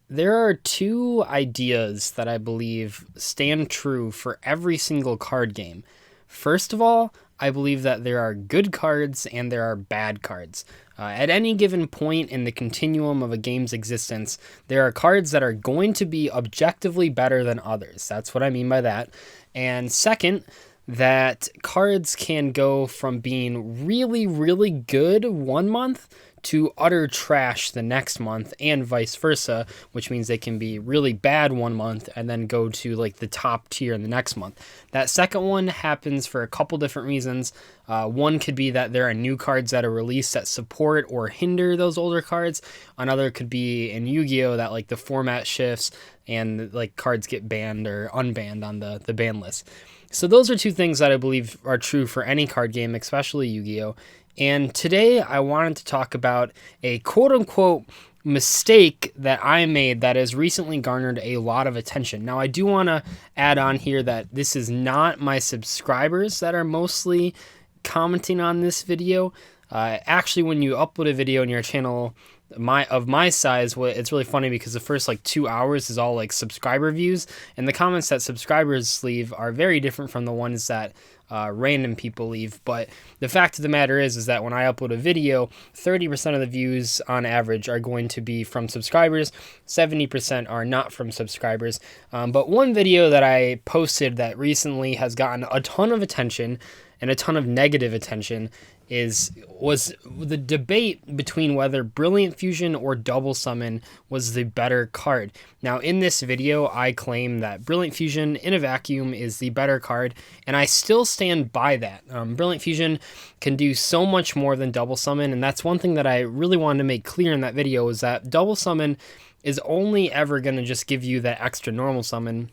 There are two ideas that I believe stand true for every single card game. First of all, I believe that there are good cards and there are bad cards. At any given point in the continuum of a game's existence, there are cards that are going to be objectively better than others. That's what I mean by that. And second, that cards can go from being really, really good one month to utter trash the next month and vice versa, which means they can be really bad one month and then go to like the top tier in the next month. That second one happens for a couple different reasons. One could be that there are new cards that are released that support or hinder those older cards. Another could be in Yu-Gi-Oh! That like the format shifts and like cards get banned or unbanned on the ban list. So those are two things that I believe are true for any card game, especially Yu-Gi-Oh! And today I wanted to talk about a quote-unquote mistake that I made that has recently garnered a lot of attention. Now, I do want to add on here that this is not my subscribers that are mostly commenting on this video. Actually, when you upload a video on your channel my size, it's really funny because the first like 2 hours is all like subscriber views, and the comments that subscribers leave are very different from the ones that random people leave. But the fact of the matter is that when I upload a video, 30% of the views on average are going to be from subscribers, 70% are not from subscribers. But one video that I posted that recently has gotten a ton of attention and a ton of negative attention was the debate between whether Brilliant Fusion or Double Summon was the better card. Now, in this video, I claim that Brilliant Fusion in a vacuum is the better card, and I still stand by that. Brilliant Fusion can do so much more than Double Summon, and that's one thing that I really wanted to make clear in that video, is that Double Summon is only ever going to just give you that extra normal summon.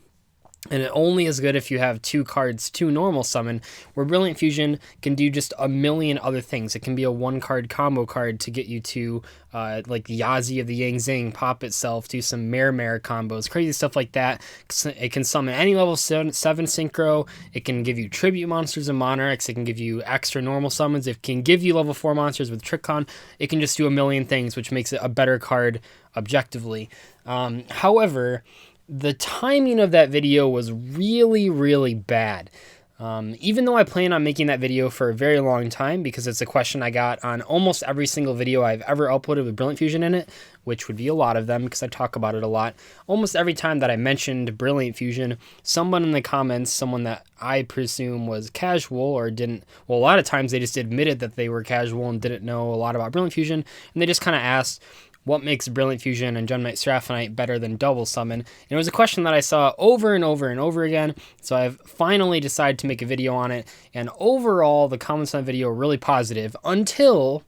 And it only is good if you have two cards to normal summon, where Brilliant Fusion can do just a million other things. It can be a one-card combo card to get you to like the Yazi of the Yang Zing, pop itself, do some Mare combos, crazy stuff like that. It can summon any level 7 synchro. It can give you tribute monsters and monarchs. It can give you extra normal summons. It can give you level 4 monsters with Trick Con. It can just do a million things, which makes it a better card objectively. However, the timing of that video was really, really bad. Even though I plan on making that video for a very long time, because it's a question I got on almost every single video I've ever uploaded with Brilliant Fusion in it, which would be a lot of them because I talk about it a lot. Almost every time that I mentioned Brilliant Fusion, someone in the comments, someone that I presume was casual or didn't, well, a lot of times they just admitted that they were casual and didn't know a lot about Brilliant Fusion, and they just kind of asked, what makes Brilliant Fusion and Gem Knight Seraphonite better than Double Summon? And it was a question that I saw over and over and over again, so I've finally decided to make a video on it. And overall, the comments on the video are really positive until,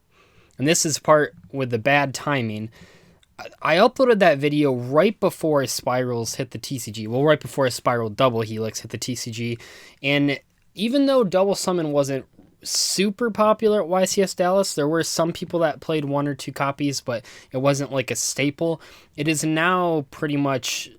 and this is part with the bad timing, I uploaded that video right before Spirals hit the TCG. Well, right before a Spiral Double Helix hit the TCG. And even though Double Summon wasn't super popular at YCS Dallas, there were some people that played one or two copies, but it wasn't like a staple. It is now pretty much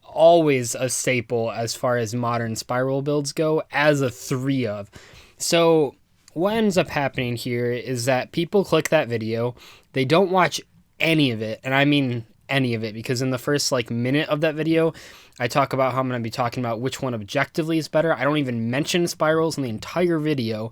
always a staple as far as modern Spiral builds go, as a 3 of. So what ends up happening here is that people click that video, they don't watch any of it, and I mean any of it, because in the first like minute of that video I talk about how I'm going to be talking about which one objectively is better. I don't even mention Spirals in the entire video,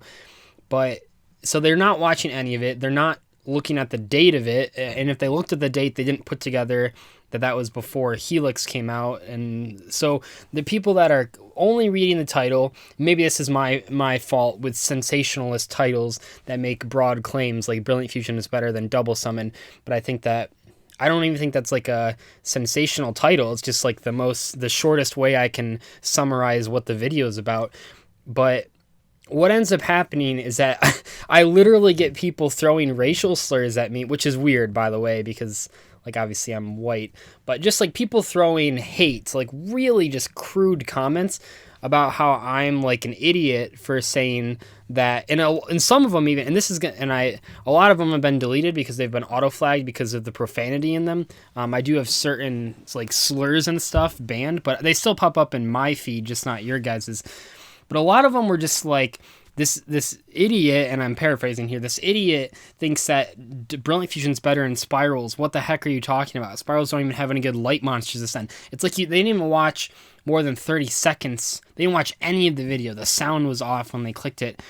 but so they're not watching any of it, they're not looking at the date of it, and if they looked at the date, they didn't put together that was before Helix came out. And so the people that are only reading the title, maybe this is my fault with sensationalist titles that make broad claims like Brilliant Fusion is better than Double Summon, but I don't even think that's like a sensational title. It's just like the shortest way I can summarize what the video is about. But what ends up happening is that I literally get people throwing racial slurs at me, which is weird, by the way, because like obviously I'm white, but just like people throwing hate, like really just crude comments about how I'm like an idiot for saying that, and some of them even, and this is a lot of them have been deleted because they've been auto flagged because of the profanity in them. I do have certain like slurs and stuff banned, but they still pop up in my feed, just not your guys's. But a lot of them were just like this idiot, and I'm paraphrasing here, this idiot thinks that Brilliant Fusion's better in Spirals. What the heck are you talking about? Spirals don't even have any good light monsters to send. It's like they didn't even watch more than 30 seconds. They didn't watch any of the video. The sound was off when they clicked it.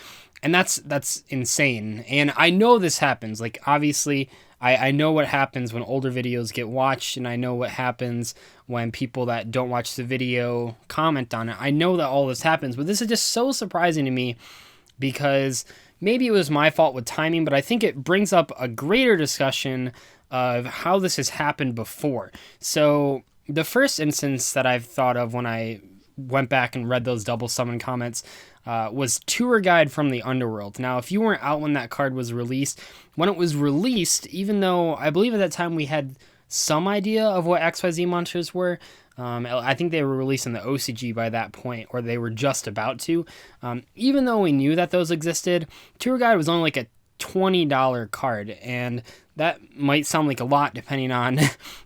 And that's insane. And I know this happens. Like, obviously, I know what happens when older videos get watched, and I know what happens when people that don't watch the video comment on it. I know that all this happens, but this is just so surprising to me because maybe it was my fault with timing, but I think it brings up a greater discussion of how this has happened before. So the first instance that I've thought of when I went back and read those double summon comments was Tour Guide from the Underworld. Now, if you weren't out when that card was released, when it was released, even though I believe at that time we had some idea of what XYZ monsters were, I think they were released in the OCG by that point, or they were just about to. Even though we knew that those existed, Tour Guide was only like a $20 card, and that might sound like a lot depending on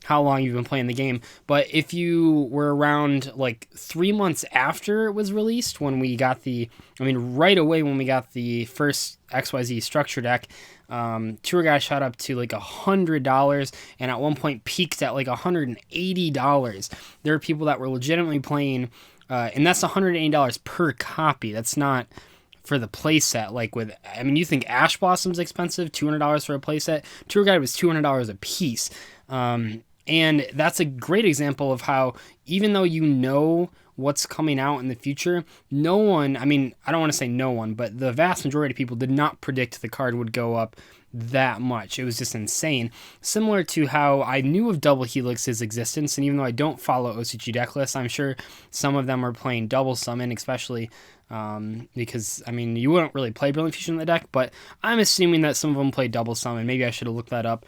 how long you've been playing the game, but if you were around like 3 months after it was released, right away when we got the first XYZ structure deck, Tour Guide shot up to like $100, and at one point peaked at like $180. There are people that were legitimately playing, and that's $180 per copy. That's not for the playset. You think Ash Blossom's expensive, $200 for a playset. Tour Guide was $200 a piece. And that's a great example of how, even though you know what's coming out in the future, no one, I don't want to say no one, but the vast majority of people did not predict the card would go up that much. It was just insane. Similar to how I knew of Double Helix's existence, and even though I don't follow OCG deck lists, I'm sure some of them are playing Double Summon, especially because, you wouldn't really play Brilliant Fusion in the deck, but I'm assuming that some of them play Double Summon. Maybe I should have looked that up.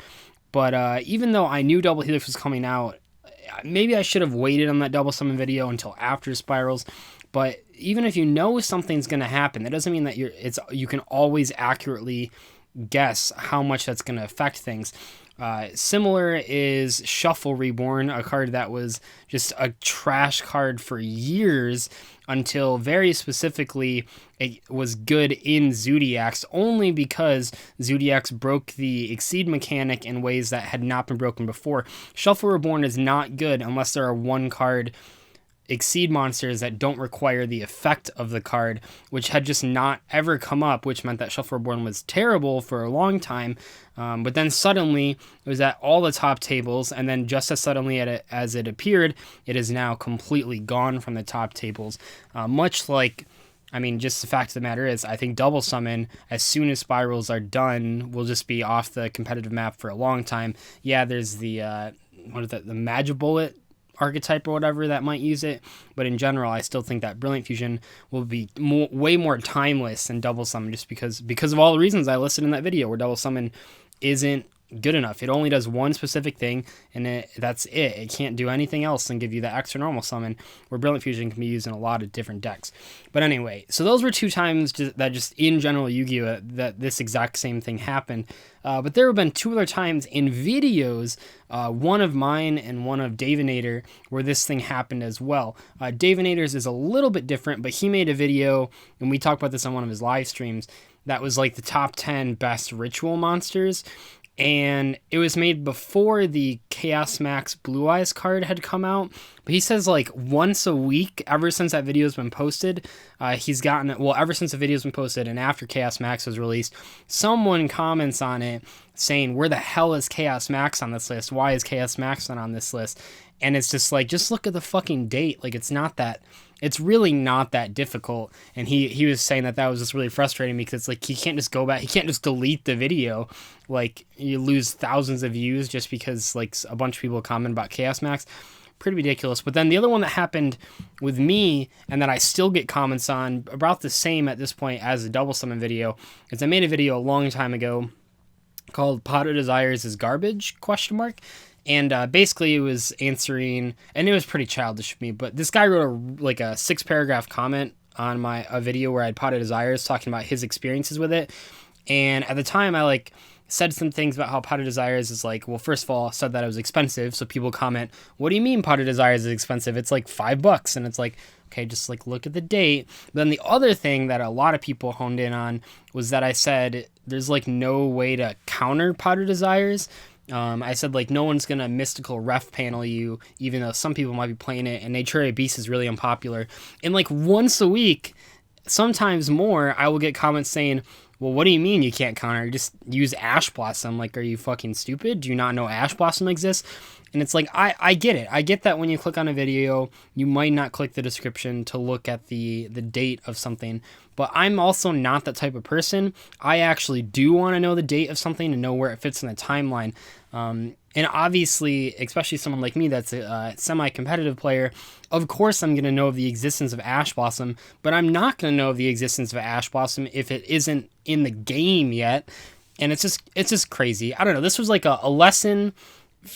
But even though I knew Double Helix was coming out, maybe I should have waited on that Double Summon video until after Spirals. But even if you know something's going to happen, that doesn't mean that you can always accurately guess how much that's going to affect things. Similar is Shuffle Reborn, a card that was just a trash card for years until very specifically it was good in Zodiacs, only because Zodiacs broke the Exceed mechanic in ways that had not been broken before. Shuffle Reborn is not good unless there are one card Exceed monsters that don't require the effect of the card, which had just not ever come up, which meant that Shuffle Reborn was terrible for a long time. But then suddenly it was at all the top tables, and then just as suddenly as it appeared, it is now completely gone from the top tables. Much like, just the fact of the matter is, I think Double Summon, as soon as Spirals are done, will just be off the competitive map for a long time. Yeah, there's the Magibullet archetype or whatever that might use it, but in general I still think that Brilliant Fusion will be way more timeless than Double Summon, just because of all the reasons I listed in that video, where Double Summon isn't good enough. It only does one specific thing, and that's it. It can't do anything else and give you the extra normal summon, where Brilliant Fusion can be used in a lot of different decks. But anyway, so those were two times that just in general Yu-Gi-Oh! That this exact same thing happened. But there have been two other times in videos, one of mine and one of Davinator, where this thing happened as well. Davinator's is a little bit different, but he made a video, and we talked about this on one of his live streams, that was like the top 10 best ritual monsters. And it was made before the Chaos Max Blue Eyes card had come out. But he says like once a week, ever since that video's been posted, he's gotten it. Well, ever since the video's been posted and after Chaos Max was released, someone comments on it saying, where the hell is Chaos Max on this list? Why is Chaos Max not on this list? And it's just like, just look at the fucking date. Like, it's really not that difficult. And he was saying that was just really frustrating me, because it's like, he can't just go back, he can't just delete the video. Like, you lose thousands of views just because like a bunch of people comment about Chaos Max. Pretty ridiculous. But then the other one that happened with me, and that I still get comments on about the same at this point as the Double Summon video, is I made a video a long time ago called Pot of Desires is Garbage? ? And basically it was answering, and it was pretty childish of me, but this guy wrote a 6-paragraph comment on a video where I had Pot of Desires, talking about his experiences with it. And at the time I said some things about how Pot of Desires is like, well, first of all, said that it was expensive. So people comment, what do you mean Pot of Desires is expensive? It's like $5. And it's like, okay, just like look at the date. But then the other thing that a lot of people honed in on was that I said there's like no way to counter Pot of Desires. I said, like, no one's going to mystical ref panel you, even though some people might be playing it, and Naturia Beast is really unpopular. And, like, once a week, sometimes more, I will get comments saying, well, what do you mean you can't counter? Just use Ash Blossom. Like, are you fucking stupid? Do you not know Ash Blossom exists? And it's like, I get it. I get that when you click on a video, you might not click the description to look at the date of something. But I'm also not that type of person. I actually do want to know the date of something and know where it fits in the timeline. And obviously, especially someone like me that's a semi-competitive player, of course I'm going to know of the existence of Ash Blossom, but I'm not going to know of the existence of Ash Blossom if it isn't in the game yet. And it's just crazy. I don't know. This was like a lesson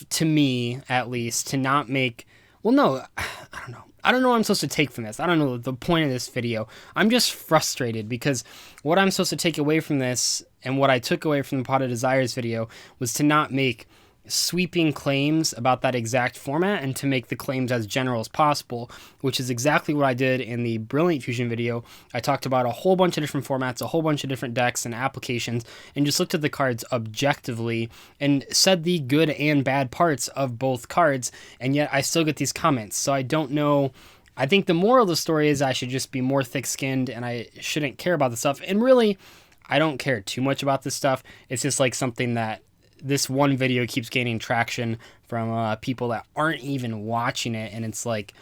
to me, at least, to not make... Well, no, I don't know. I don't know what I'm supposed to take from this. I don't know the point of this video. I'm just frustrated because what I'm supposed to take away from this and what I took away from the Pot of Desires video was to not make sweeping claims about that exact format and to make the claims as general as possible, which is exactly what I did in the Brilliant Fusion video. I talked about a whole bunch of different formats, a whole bunch of different decks and applications, and just looked at the cards objectively and said the good and bad parts of both cards, and yet I still get these comments. So I don't know. I think the moral of the story is I should just be more thick-skinned and I shouldn't care about this stuff. And really, I don't care too much about this stuff. It's just like something that this one video keeps gaining traction from people that aren't even watching it. And it's like,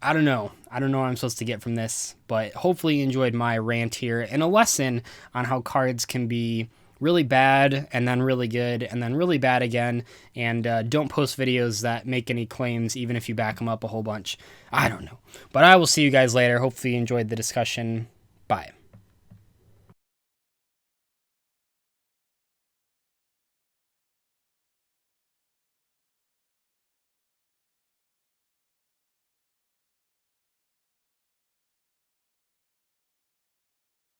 I don't know what I'm supposed to get from this, but hopefully you enjoyed my rant here and a lesson on how cards can be really bad and then really good and then really bad again. And don't post videos that make any claims, even if you back them up a whole bunch. I don't know, but I will see you guys later. Hopefully you enjoyed the discussion. Bye.